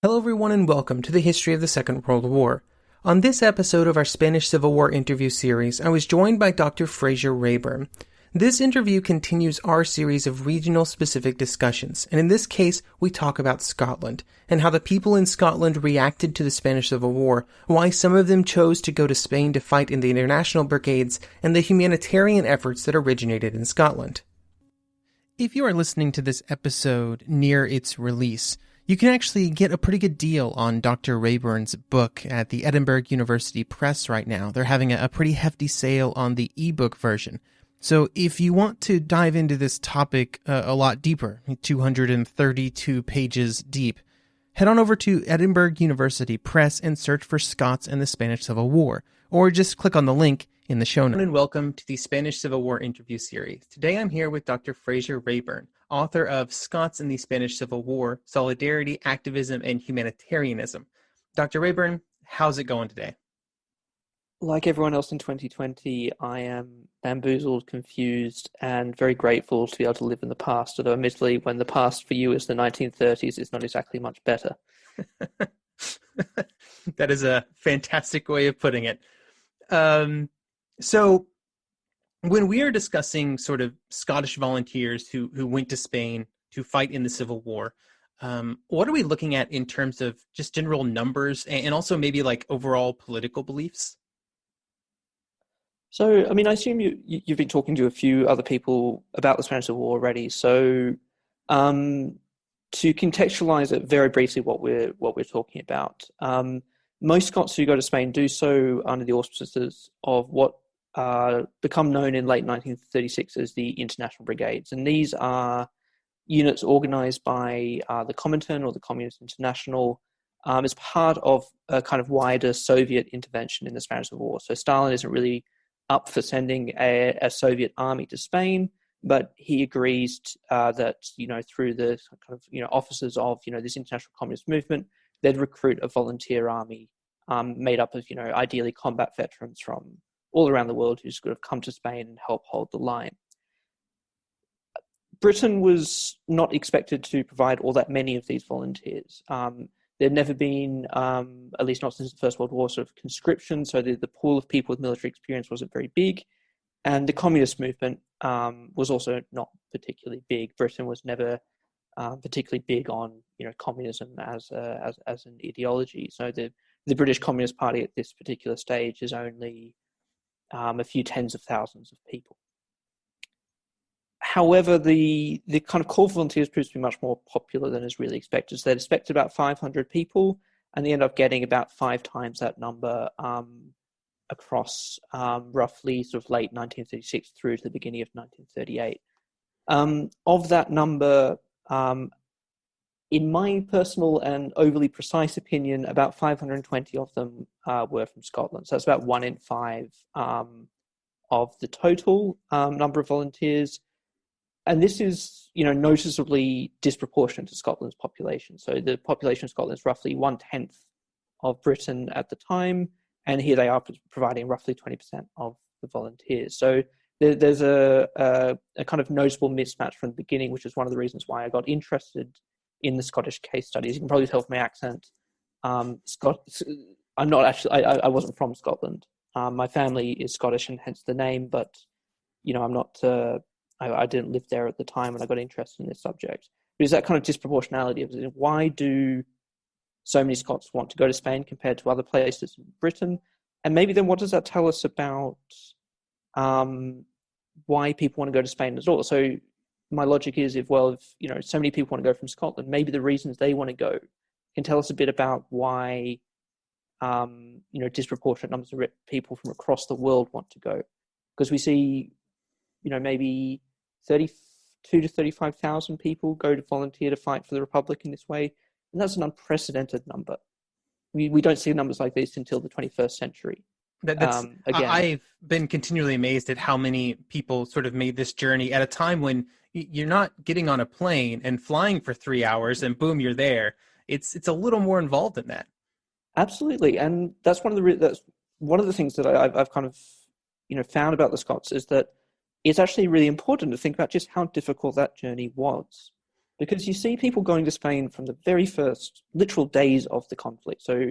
Hello everyone and welcome to the history of the Second World War. On this episode of our Spanish Civil War interview series, I was joined by Dr. Fraser Raeburn. This interview continues our series of regional specific discussions, and in this case, we talk about Scotland, and how the people in Scotland reacted to the Spanish Civil War, why some of them chose to go to Spain to fight in the International Brigades, and the humanitarian efforts that originated in Scotland. If you are listening to this episode near its release, you can actually get a pretty good deal on Dr. Raeburn's book at the Edinburgh University Press right now. They're having a pretty hefty sale on the ebook version. So if you want to dive into this topic a lot deeper, 232 pages deep, head on over to Edinburgh University Press and search for Scots and the Spanish Civil War, or just click on the link in the show notes. And welcome to the Spanish Civil War interview series. Today I'm here with Dr. Fraser Raeburn, author of Scots in the Spanish Civil War, Solidarity, Activism, and Humanitarianism. Dr. Raeburn, how's it going today? Like everyone else in 2020, I am bamboozled, confused, and very grateful to be able to live in the past, although admittedly, when the past for you is the 1930s, it's not exactly much better. That is a fantastic way of putting it. So when we are discussing sort of Scottish volunteers who went to Spain to fight in the Civil War, what are we looking at in terms of just general numbers and also maybe like overall political beliefs? So, I mean, I assume you've been talking to a few other people about the Spanish Civil War already. So, to contextualize it very briefly, what we're talking about, most Scots who go to Spain do so under the auspices of what become known in late 1936 as the International Brigades, and these are units organised by the Comintern or the Communist International as part of a kind of wider Soviet intervention in the Spanish Civil War. So Stalin isn't really up for sending a Soviet army to Spain, but he agrees that, through the kind of, officers of, this international communist movement, they'd recruit a volunteer army made up of, ideally combat veterans from all around the world who sort of come to Spain and help hold the line. Britain was not expected to provide all that many of these volunteers. There'd never been, at least not since the First World War, sort of conscription, so the pool of people with military experience wasn't very big. And the communist movement was also not particularly big. Britain was never particularly big on, communism as an ideology. So the British Communist Party at this particular stage is only a few tens of thousands of people. However, the kind of call for volunteers proves to be much more popular than is really expected. So they'd expected about 500 people, and they end up getting about 5 times that number across roughly sort of late 1936 through to the beginning of 1938. Of that number, in my personal and overly precise opinion, about 520 of them were from Scotland. So that's about 1 in 5 of the total number of volunteers. And this is, noticeably disproportionate to Scotland's population. So the population of Scotland is roughly 1/10 of Britain at the time, and here they are providing roughly 20% of the volunteers. So there's a kind of noticeable mismatch from the beginning, which is one of the reasons why I got interested in the Scottish case studies. You can probably tell from my accent. I'm not actually. I wasn't from Scotland. My family is Scottish, and hence the name. But I'm not. I didn't live there at the time when I got interested in this subject. But it's that kind of disproportionality of why do so many Scots want to go to Spain compared to other places in Britain? And maybe then what does that tell us about why people want to go to Spain at all? So my logic is if so many people want to go from Scotland, maybe the reasons they want to go can tell us a bit about why disproportionate numbers of people from across the world want to go. Because we see maybe 32 to 35,000 people go to volunteer to fight for the Republic in this way. And that's an unprecedented number. We don't see numbers like this until the 21st century. Again, I've been continually amazed at how many people sort of made this journey at a time when you're not getting on a plane and flying for 3 hours and boom, you're there. It's a little more involved than that. Absolutely. And that's one of the things that I've kind of, found about the Scots is that it's actually really important to think about just how difficult that journey was. because you see people going to Spain from the very first literal days of the conflict. So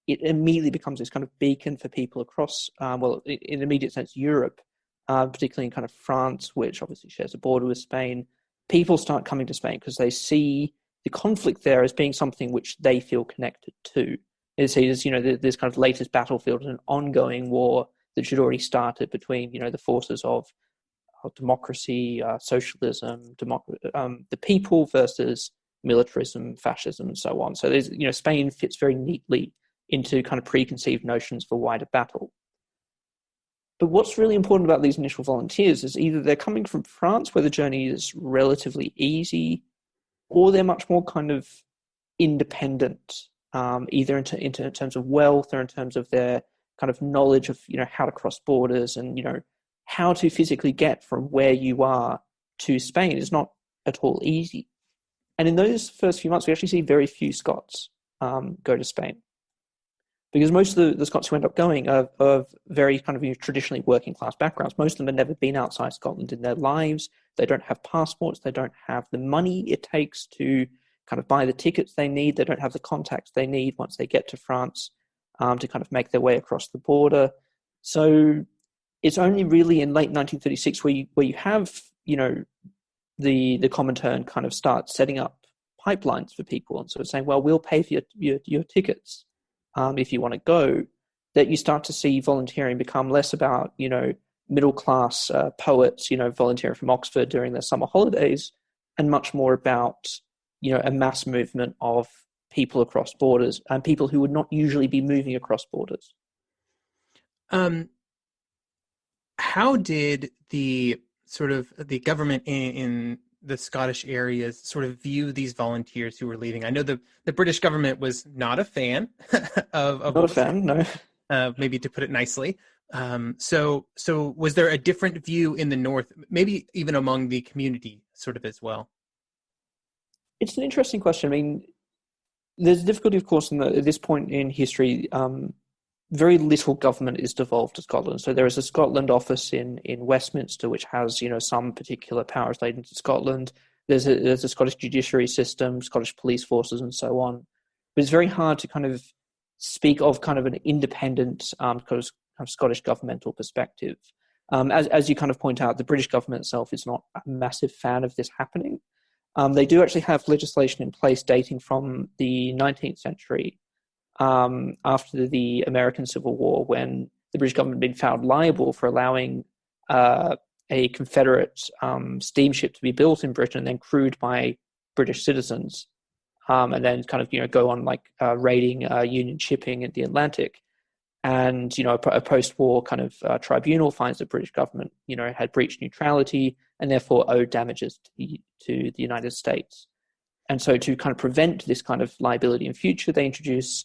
it immediately becomes this kind of beacon for people across, in immediate sense, Europe, particularly in kind of France, which obviously shares a border with Spain. People start coming to Spain because they see the conflict there as being something which they feel connected to. They see as, this kind of latest battlefield and an ongoing war that should already started between, the forces of democracy, socialism, the people versus militarism, fascism, and so on. So there's, Spain fits very neatly into kind of preconceived notions for wider battle. But what's really important about these initial volunteers is either they're coming from France, where the journey is relatively easy, or they're much more kind of independent, either in terms of wealth or in terms of their kind of knowledge of, how to cross borders and, how to physically get from where you are to Spain is not at all easy. And in those first few months, we actually see very few Scots go to Spain, because most of the Scots who end up going are of very kind of traditionally working class backgrounds. Most of them have never been outside Scotland in their lives. They don't have passports. They don't have the money it takes to kind of buy the tickets they need. They don't have the contacts they need once they get to France to kind of make their way across the border. So it's only really in late 1936 where you have, the Comintern kind of start setting up pipelines for people and sort of saying, well, we'll pay for your tickets if you want to go, that you start to see volunteering become less about, middle class poets, volunteering from Oxford during their summer holidays, and much more about, a mass movement of people across borders and people who would not usually be moving across borders. How did the government in the Scottish areas sort of view these volunteers who were leaving? I know the British government was not a fan of not a fan, no. Maybe to put it nicely. So was there a different view in the North, maybe even among the community sort of as well? It's an interesting question. I mean, there's difficulty, of course, at this point in history. Very little government is devolved to Scotland. So there is a Scotland office in Westminster, which has, some particular powers relating to Scotland. There's a Scottish judiciary system, Scottish police forces, and so on. But it's very hard to kind of speak of kind of an independent kind of Scottish governmental perspective. As you kind of point out, the British government itself is not a massive fan of this happening. They do actually have legislation in place dating from the 19th century, after the American Civil War, when the British government had been found liable for allowing a Confederate steamship to be built in Britain and then crewed by British citizens, and then kind of go on like raiding Union shipping in the Atlantic. And a post-war kind of tribunal finds the British government had breached neutrality and therefore owed damages to the United States. And so to kind of prevent this kind of liability in future, they introduce,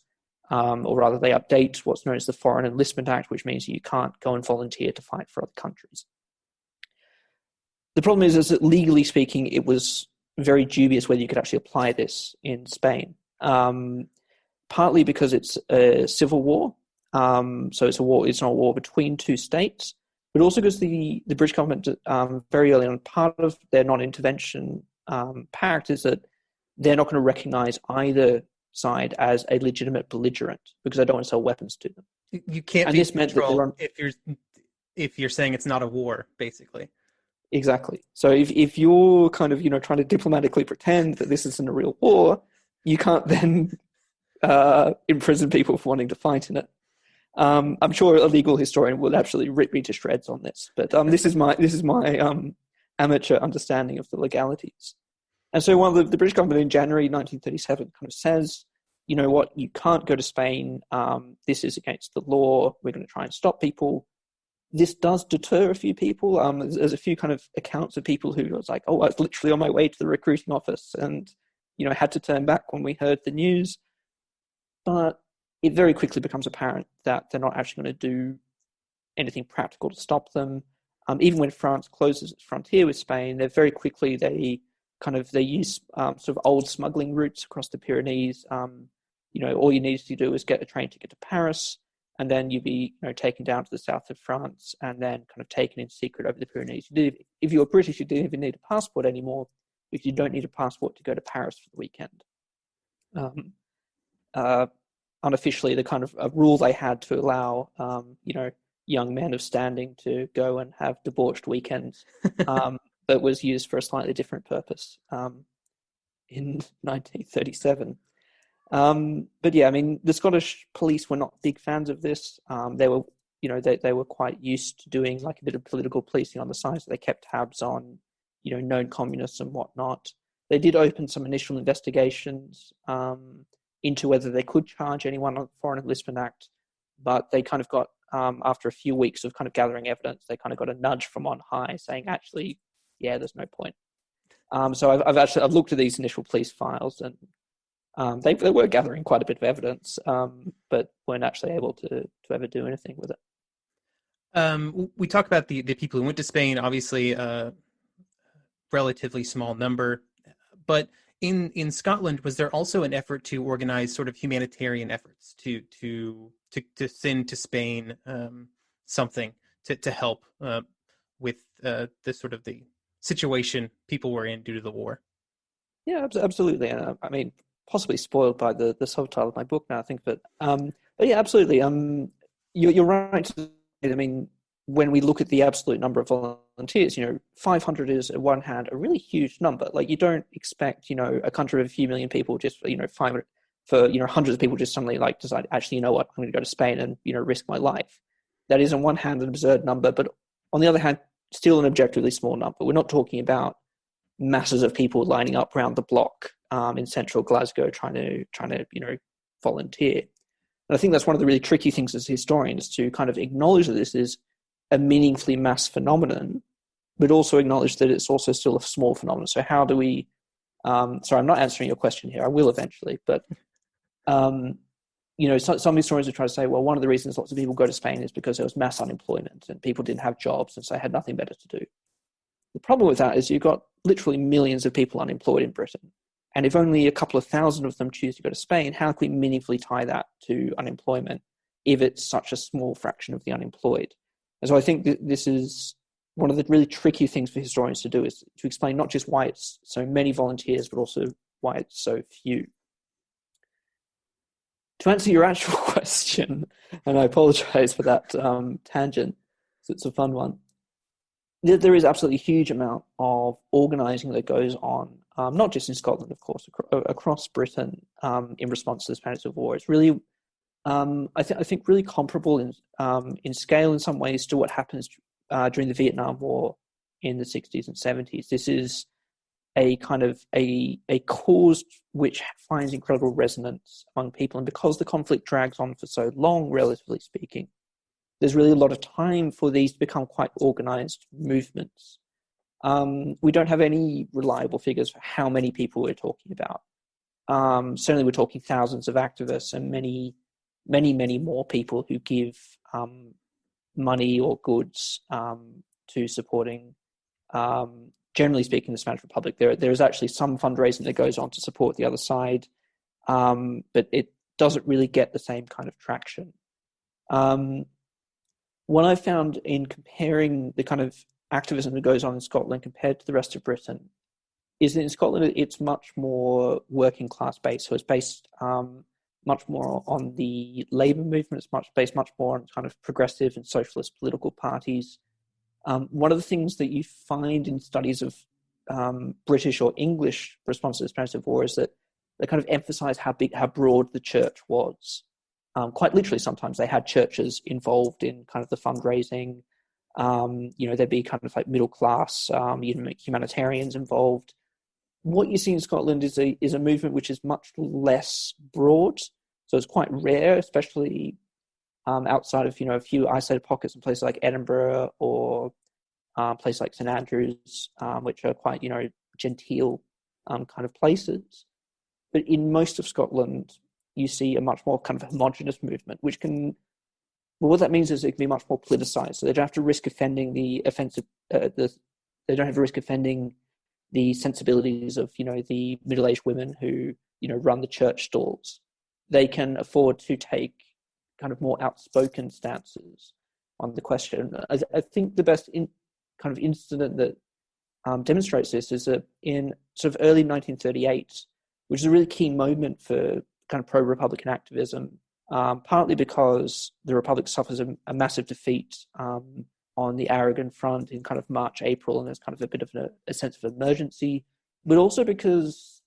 or rather they update what's known as the Foreign Enlistment Act, which means you can't go and volunteer to fight for other countries. The problem is that legally speaking, it was very dubious whether you could actually apply this in Spain, partly because it's a civil war. So it's a war. It's not a war between two states, but also because the British government very early on, part of their non-intervention pact is that they're not going to recognise either side as a legitimate belligerent because they don't want to sell weapons to them. You can't. And this meant that if you're saying it's not a war, basically. Exactly. So if you're kind of trying to diplomatically pretend that this isn't a real war, you can't then imprison people for wanting to fight in it. I'm sure a legal historian will absolutely rip me to shreds on this, but this is my amateur understanding of the legalities. And so while the British government in January 1937 kind of says, you know what, you can't go to Spain, this is against the law, we're going to try and stop people, this does deter a few people. There's a few kind of accounts of people who was like, oh, I was literally on my way to the recruiting office and, had to turn back when we heard the news. But it very quickly becomes apparent that they're not actually going to do anything practical to stop them. Even when France closes its frontier with Spain, they use sort of old smuggling routes across the Pyrenees. All you need to do is get a train ticket to Paris, and then you'd be taken down to the south of France and then kind of taken in secret over the Pyrenees. If you were British, you didn't even need a passport anymore. because you don't need a passport to go to Paris for the weekend. Uh, Unofficially, the kind of a rule they had to allow, young men of standing to go and have debauched weekends, that was used for a slightly different purpose in 1937. But yeah, I mean, the Scottish police were not big fans of this. They were, they were quite used to doing like a bit of political policing on the side, so they kept tabs on, known communists and whatnot. They did open some initial investigations into whether they could charge anyone on the Foreign Enlistment Act, but they kind of got, after a few weeks of kind of gathering evidence, they kind of got a nudge from on high saying, actually, yeah, there's no point. So I've looked at these initial police files, and they were gathering quite a bit of evidence, but weren't actually able to ever do anything with it. We talk about the people who went to Spain, obviously a relatively small number, but in Scotland, was there also an effort to organize sort of humanitarian efforts to send to Spain something to help with the sort of the situation people were in due to the war? Yeah, absolutely. I mean, possibly spoiled by the subtitle of my book now, I think, but yeah, absolutely. You're right. I mean, when we look at the absolute number of volunteers, 500 is, on one hand, a really huge number. Like, you don't expect, a country of a few million people just, 500 for, hundreds of people just suddenly like decide, actually, you know what, I'm going to go to Spain and, risk my life. That is, on one hand, an absurd number, but on the other hand, still an objectively small number. We're not talking about masses of people lining up around the block in central Glasgow trying to volunteer. And I think that's one of the really tricky things as historians, to kind of acknowledge that this is a meaningfully mass phenomenon, but also acknowledge that it's also still a small phenomenon. So how do we, sorry, I'm not answering your question here, I will eventually, but some historians have tried to say, well, one of the reasons lots of people go to Spain is because there was mass unemployment and people didn't have jobs, and so they had nothing better to do. The problem with that is you've got literally millions of people unemployed in Britain. And if only a couple of thousand of them choose to go to Spain, how can we meaningfully tie that to unemployment if it's such a small fraction of the unemployed? And so I think this is one of the really tricky things for historians to do, is to explain not just why it's so many volunteers, but also why it's so few. To answer your actual question, and I apologize for that tangent, it's a fun one. There is absolutely a huge amount of organising that goes on, not just in Scotland, of course, across Britain in response to the Spanish Civil War. It's really, I think, really comparable in scale in some ways to what happens during the Vietnam War in the 60s and 70s. This is a kind of a cause which finds incredible resonance among people, and because the conflict drags on for so long, relatively speaking, there's really a lot of time for these to become quite organized movements. We don't have any reliable figures for how many people we're talking about. Certainly we're talking thousands of activists and many, many, many more people who give money or goods to supporting, generally speaking, the Spanish Republic. There is actually some fundraising that goes on to support the other side, but it doesn't really get the same kind of traction. What I found in comparing the kind of activism that goes on in Scotland compared to the rest of Britain is that in Scotland it's much more working class based. So it's based much more on the labour movement. It's based much more on kind of progressive and socialist political parties. One of the things that you find in studies of British or English response to the Spanish Civil War is that they kind of emphasise how broad the church was. Quite literally, sometimes they had churches involved in kind of the fundraising. There'd be kind of like middle class, humanitarians involved. What you see in Scotland is a movement which is much less broad. So it's quite rare, especially outside of a few isolated pockets in places like Edinburgh or places like St Andrews, which are quite genteel kind of places. But in most of Scotland, you see a much more kind of homogenous movement, which can, well, what that means is it can be much more politicized. So they don't have to risk offending they don't have to risk offending the sensibilities of, the middle-aged women who, run the church stalls. They can afford to take kind of more outspoken stances on the question. I think the best kind of incident that demonstrates this is that in sort of early 1938, which is a really key moment for kind of pro-Republican activism, partly because the Republic suffers a massive defeat on the Aragon front in kind of March, April, and there's kind of a bit of a sense of emergency, but also because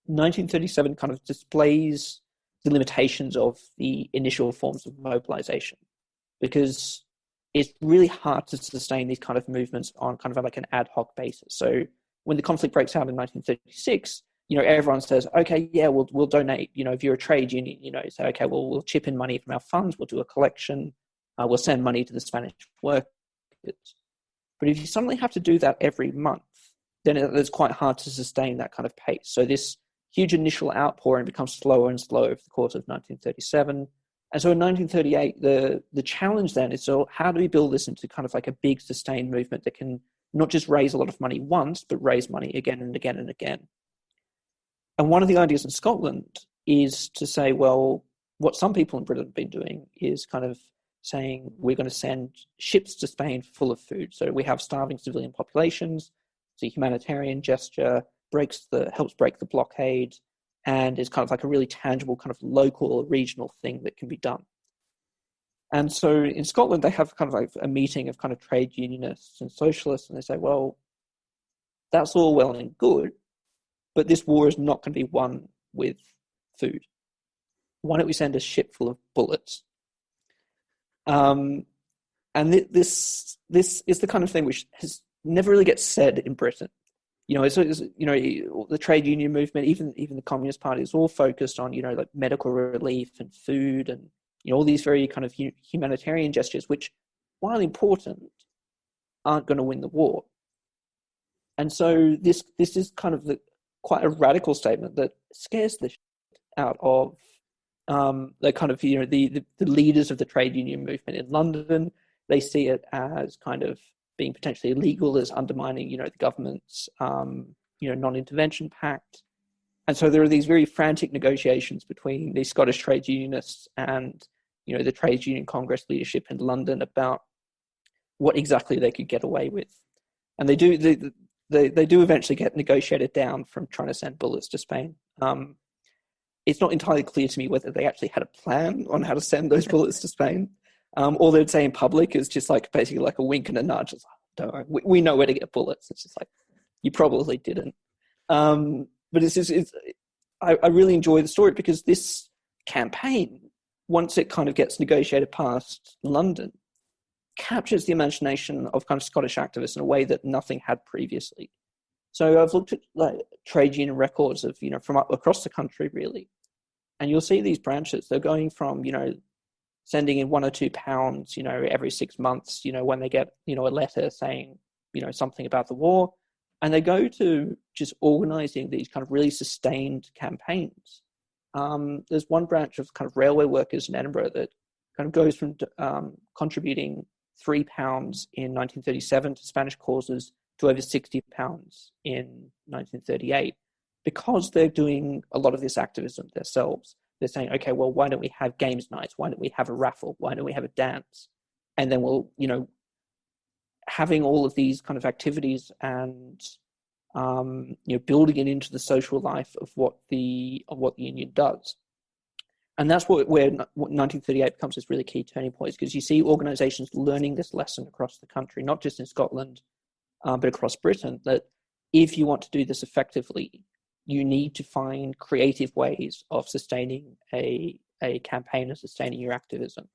1937 kind of displays the limitations of the initial forms of mobilization, because it's really hard to sustain these kind of movements on kind of like an ad hoc basis. So when the conflict breaks out in 1936, everyone says, okay, yeah, we'll donate. If you're a trade union, say, okay, well, we'll chip in money from our funds, we'll do a collection, we'll send money to the Spanish workers. But if you suddenly have to do that every month, then it's quite hard to sustain that kind of pace. So this huge initial outpouring becomes slower and slower over the course of 1937. And so in 1938, the challenge then is, so how do we build this into kind of like a big sustained movement that can not just raise a lot of money once, but raise money again and again and again? And one of the ideas in Scotland is to say, well, what some people in Britain have been doing is kind of saying, we're going to send ships to Spain full of food. So we have starving civilian populations. It's a humanitarian gesture, helps break the blockade, and is kind of like a really tangible kind of local or regional thing that can be done. And so in Scotland, they have kind of like a meeting of kind of trade unionists and socialists, and they say, well, that's all well and good, but this war is not going to be won with food. Why don't we send a ship full of bullets? And this is the kind of thing which has never really gets said in Britain. The trade union movement, even the Communist Party, is all focused on, like medical relief and food and, all these very kind of humanitarian gestures, which, while important, aren't going to win the war. And so this is kind of quite a radical statement that scares the shit out of the kind of, the leaders of the trade union movement in London. They see it as kind of being potentially illegal, as undermining, the government's, non-intervention pact. And so there are these very frantic negotiations between the Scottish trade unionists and, the trade union Congress leadership in London about what exactly they could get away with. And they do eventually get negotiated down from trying to send bullets to Spain. It's not entirely clear to me whether they actually had a plan on how to send those bullets to Spain. All they'd say in public is just like basically like a wink and a nudge. It's like, don't worry, we know where to get bullets. It's just like, you probably didn't. But I really enjoy the story because this campaign, once it kind of gets negotiated past London, captures the imagination of kind of Scottish activists in a way that nothing had previously. So I've looked at like trade union records of, from up across the country really. And you'll see these branches, they're going from, sending in £1 or £2, every 6 months, when they get, a letter saying, something about the war. And they go to just organizing these kind of really sustained campaigns. There's one branch of kind of railway workers in Edinburgh that kind of goes from contributing £3 in 1937 to Spanish causes to over £60 in 1938, because they're doing a lot of this activism themselves. They're saying, okay, well, why don't we have games nights? Why don't we have a raffle? Why don't we have a dance? And then we'll, having all of these kind of activities and, building it into the social life of what the union does. And that's where 1938 becomes this really key turning point, because you see organizations learning this lesson across the country, not just in Scotland, but across Britain, that if you want to do this effectively, you need to find creative ways of sustaining a campaign and sustaining your activism.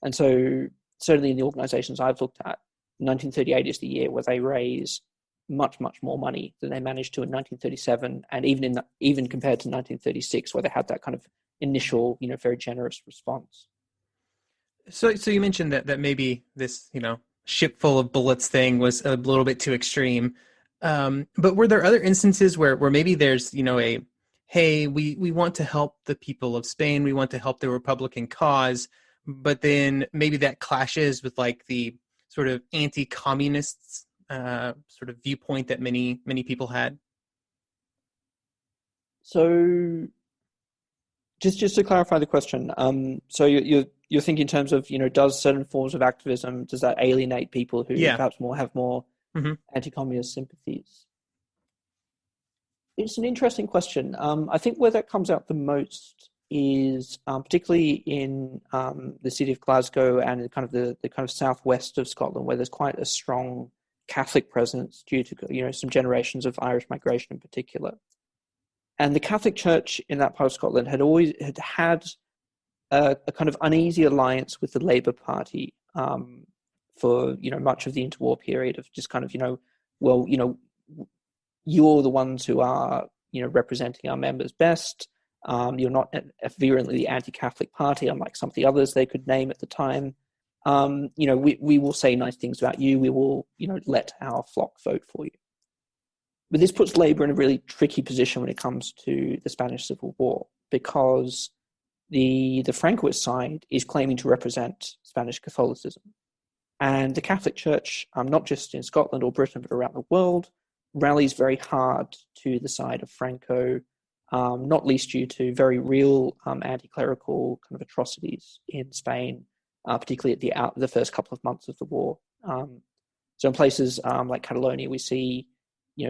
And so certainly in the organizations I've looked at, 1938 is the year where they raise much, much more money than they managed to in 1937, and even compared to 1936, where they had that kind of initial, very generous response. So you mentioned that maybe this, ship full of bullets thing was a little bit too extreme. But were there other instances where maybe there's, hey, we want to help the people of Spain, we want to help the Republican cause, but then maybe that clashes with like the sort of anti-communists sort of viewpoint that many people had? So just to clarify the question, so you're thinking in terms of, does certain forms of activism, does that alienate people who perhaps have more mm-hmm. anti-communist sympathies? It's an interesting question. I think where that comes out the most is particularly in the city of Glasgow and in kind of the kind of southwest of Scotland, where there's quite a strong Catholic presence due to some generations of Irish migration in particular. And the Catholic Church in that part of Scotland had always had a kind of uneasy alliance with the Labour Party for much of the interwar period of just kind of you're the ones who are representing our members best. You're not a virulently anti-Catholic party, unlike some of the others they could name at the time. We will say nice things about you. We will let our flock vote for you. But this puts Labour in a really tricky position when it comes to the Spanish Civil War, because the Francoist side is claiming to represent Spanish Catholicism. And the Catholic Church, not just in Scotland or Britain, but around the world, rallies very hard to the side of Franco, not least due to very real anti-clerical kind of atrocities in Spain, particularly at the first couple of months of the war. So in places like Catalonia, we see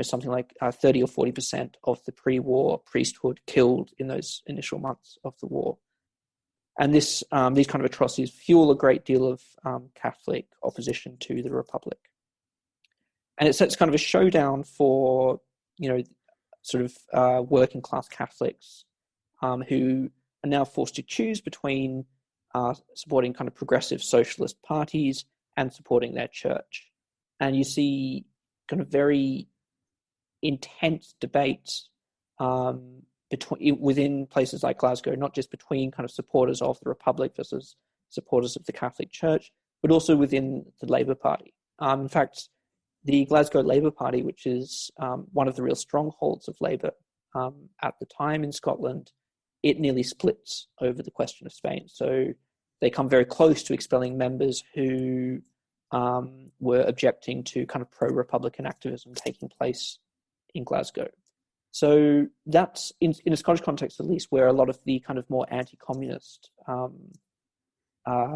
something like 30 or 40% of the pre-war priesthood killed in those initial months of the war. And these kind of atrocities fuel a great deal of Catholic opposition to the Republic. And it sets kind of a showdown for, sort of working class Catholics who are now forced to choose between supporting kind of progressive socialist parties and supporting their church. And you see kind of very intense debates within places like Glasgow, not just between kind of supporters of the Republic versus supporters of the Catholic Church, but also within the Labour Party. In fact, the Glasgow Labour Party, which is one of the real strongholds of Labour at the time in Scotland, it nearly splits over the question of Spain. So they come very close to expelling members who were objecting to kind of pro-Republican activism taking place in Glasgow. So that's, in a Scottish context at least, where a lot of the kind of more anti-communist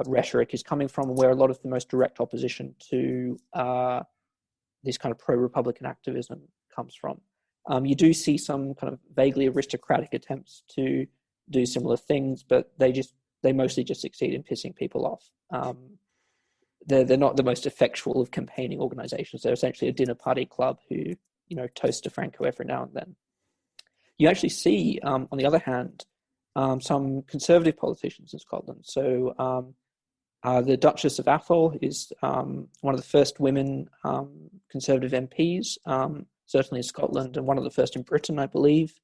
rhetoric is coming from, and where a lot of the most direct opposition to this kind of pro-Republican activism comes from. You do see some kind of vaguely aristocratic attempts to do similar things, but they mostly just succeed in pissing people off. They're not the most effectual of campaigning organizations. They're essentially a dinner party club who toast to Franco every now and then. You actually see, on the other hand, some conservative politicians in Scotland. So the Duchess of Atholl is one of the first women conservative MPs, certainly in Scotland, and one of the first in Britain, I believe,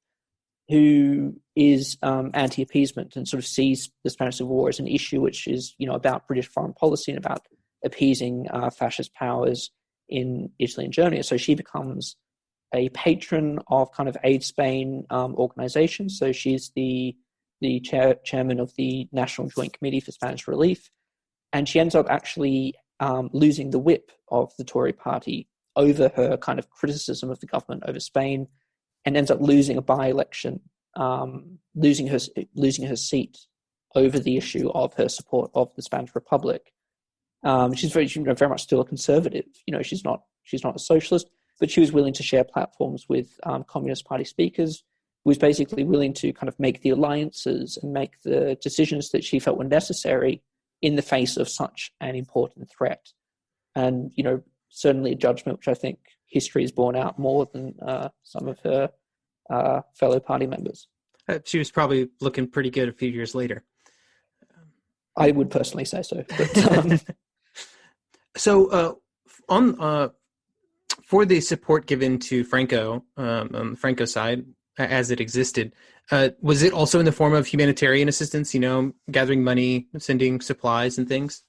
who is anti-appeasement and sort of sees the Spanish Civil War as an issue which is, about British foreign policy and about appeasing fascist powers in Italy and Germany. So she becomes a patron of kind of Aid Spain organizations. So she's the chairman of the National Joint Committee for Spanish Relief. And she ends up actually losing the whip of the Tory party over her kind of criticism of the government over Spain, and ends up losing a by-election, losing her seat over the issue of her support of the Spanish Republic. She's very much still a conservative. She's not a socialist, but she was willing to share platforms with Communist Party speakers, was basically willing to kind of make the alliances and make the decisions that she felt were necessary in the face of such an important threat. And, certainly a judgment which I think history has borne out more than some of her fellow party members. She was probably looking pretty good a few years later. I would personally say so. But, So for the support given to Franco, on the Franco side, as it existed, was it also in the form of humanitarian assistance, gathering money, sending supplies and things?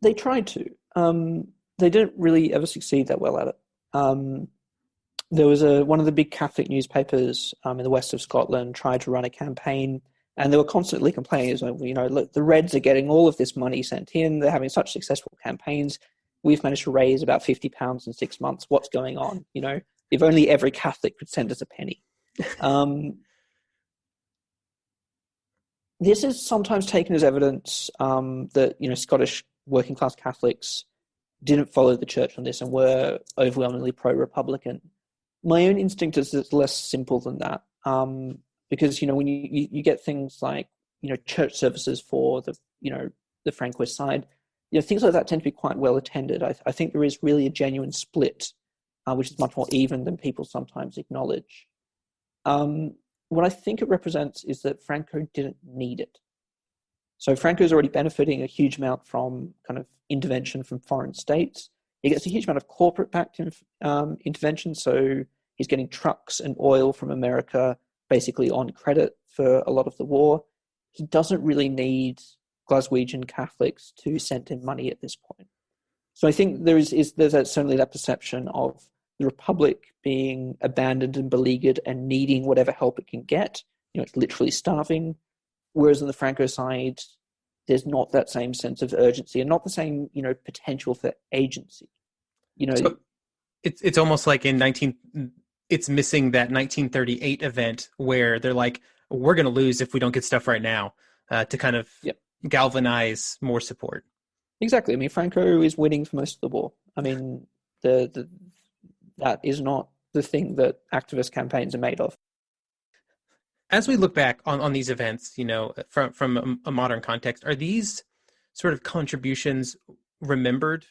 They tried to. They didn't really ever succeed that well at it. There was one of the big Catholic newspapers in the west of Scotland tried to run a campaign, and they were constantly complaining, look, the Reds are getting all of this money sent in. They're having such successful campaigns. We've managed to raise about £50 in 6 months. What's going on? If only every Catholic could send us a penny. This is sometimes taken as evidence that Scottish working class Catholics didn't follow the church on this and were overwhelmingly pro-Republican. My own instinct is it's less simple than that, because when you get things like church services for the Franquist side, things like that tend to be quite well attended. I think there is really a genuine split, which is much more even than people sometimes acknowledge. What I think it represents is that Franco didn't need it. So Franco is already benefiting a huge amount from kind of intervention from foreign states. He gets a huge amount of corporate-backed intervention. So he's getting trucks and oil from America basically on credit for a lot of the war. He doesn't really need Glaswegian Catholics to send him money at this point. So I think there's certainly that perception of the Republic being abandoned and beleaguered and needing whatever help it can get. It's literally starving. Whereas on the Franco side, there's not that same sense of urgency and not the same, potential for agency. So it's almost like it's missing that 1938 event where they're like, we're going to lose if we don't get stuff right now, to kind of galvanize more support. Exactly. I mean, Franco is winning for most of the war. I mean, that is not the thing that activist campaigns are made of. As we look back on these events, from a modern context, are these sort of contributions remembered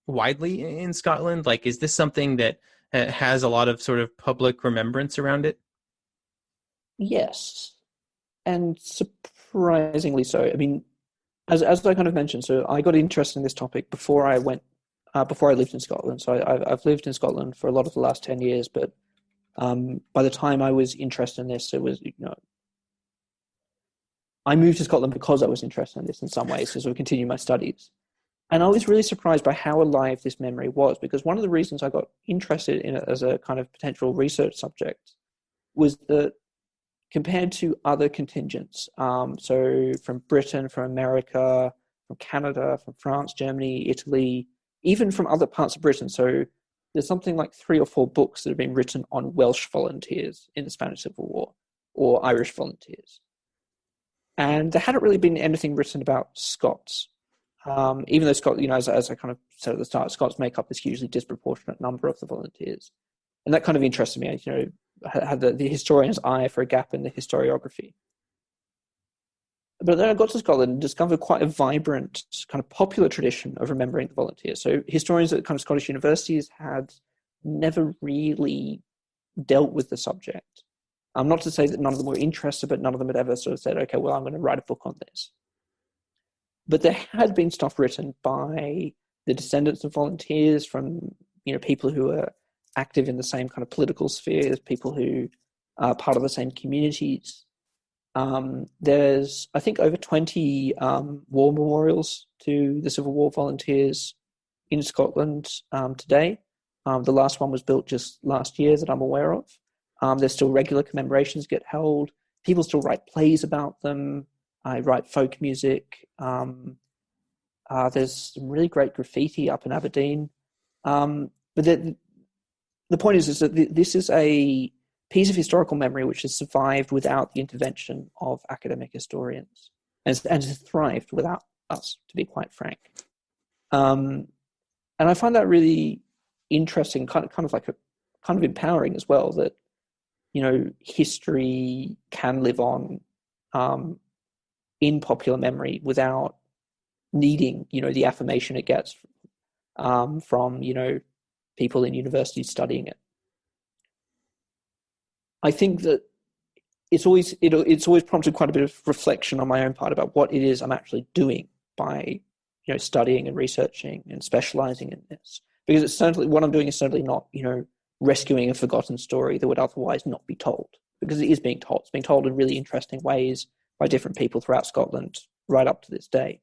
widely in Scotland? Like, is this something that has a lot of sort of public remembrance around it? Yes, and surprisingly so. I mean, as I kind of mentioned, so I got interested in this topic before I lived in Scotland. So I've lived in Scotland for a lot of the last 10 years, but by the time I was interested in this, it was, I moved to Scotland because I was interested in this in some ways to sort of continue my studies. And I was really surprised by how alive this memory was, because one of the reasons I got interested in it as a kind of potential research subject was that compared to other contingents, so from Britain, from America, from Canada, from France, Germany, Italy, even from other parts of Britain. So there's something like 3 or 4 books that have been written on Welsh volunteers in the Spanish Civil War or Irish volunteers. And there hadn't really been anything written about Scots. Even though Scots, as I kind of said at the start, Scots make up this hugely disproportionate number of the volunteers. And that kind of interested me, had the historian's eye for a gap in the historiography. But then I got to Scotland and discovered quite a vibrant kind of popular tradition of remembering the volunteers. So historians at kind of Scottish universities had never really dealt with the subject. Not to say that none of them were interested, but none of them had ever sort of said, okay, well, I'm going to write a book on this. But there had been stuff written by the descendants of volunteers, from people who are active in the same kind of political spheres, people who are part of the same communities. There's, I think, over 20 war memorials to the Civil War volunteers in Scotland today. The last one was built just last year that I'm aware of. There's still regular commemorations get held. People still write plays about them. I write folk music. There's some really great graffiti up in Aberdeen. But the point is that this is a piece of historical memory which has survived without the intervention of academic historians and has thrived without us, to be quite frank. And I find that really interesting, kind of empowering as well, that history can live on in popular memory without needing the affirmation it gets from people in universities studying it. I think that it's always prompted quite a bit of reflection on my own part about what it is I'm actually doing by studying and researching and specializing in this, because it's certainly, what I'm doing is certainly not rescuing a forgotten story that would otherwise not be told, because it is being told. It's being told in really interesting ways by different people throughout Scotland right up to this day.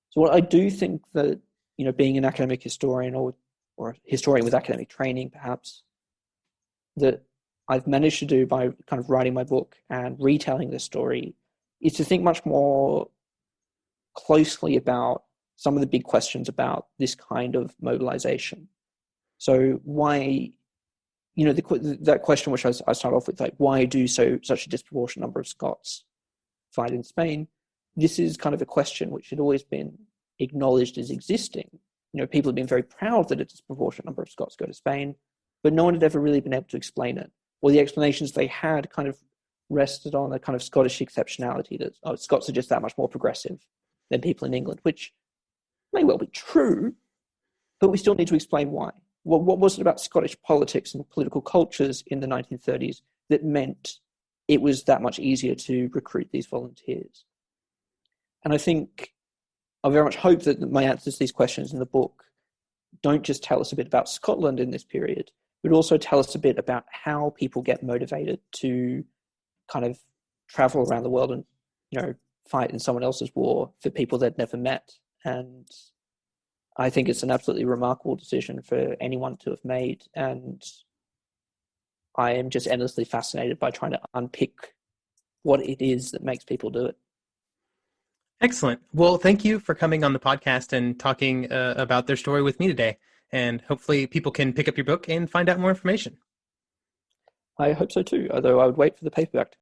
So what I do think that, being an academic historian or a historian with academic training, perhaps, that I've managed to do by kind of writing my book and retelling this story is to think much more closely about some of the big questions about this kind of mobilization. So why, that question which I start off with, like, why do such a disproportionate number of Scots fight in Spain? This is kind of a question which had always been acknowledged as existing. People have been very proud that a disproportionate number of Scots go to Spain, but no one had ever really been able to explain it. Or the explanations they had kind of rested on a kind of Scottish exceptionality that, oh, Scots are just that much more progressive than people in England, which may well be true, but we still need to explain why. What was it about Scottish politics and political cultures in the 1930s that meant it was that much easier to recruit these volunteers? And I think I very much hope that my answers to these questions in the book don't just tell us a bit about Scotland in this period, but also tell us a bit about how people get motivated to kind of travel around the world and, fight in someone else's war for people they'd never met. And I think it's an absolutely remarkable decision for anyone to have made. And I am just endlessly fascinated by trying to unpick what it is that makes people do it. Excellent. Well, thank you for coming on the podcast and talking about their story with me today. And hopefully people can pick up your book and find out more information. I hope so too, although I would wait for the paperback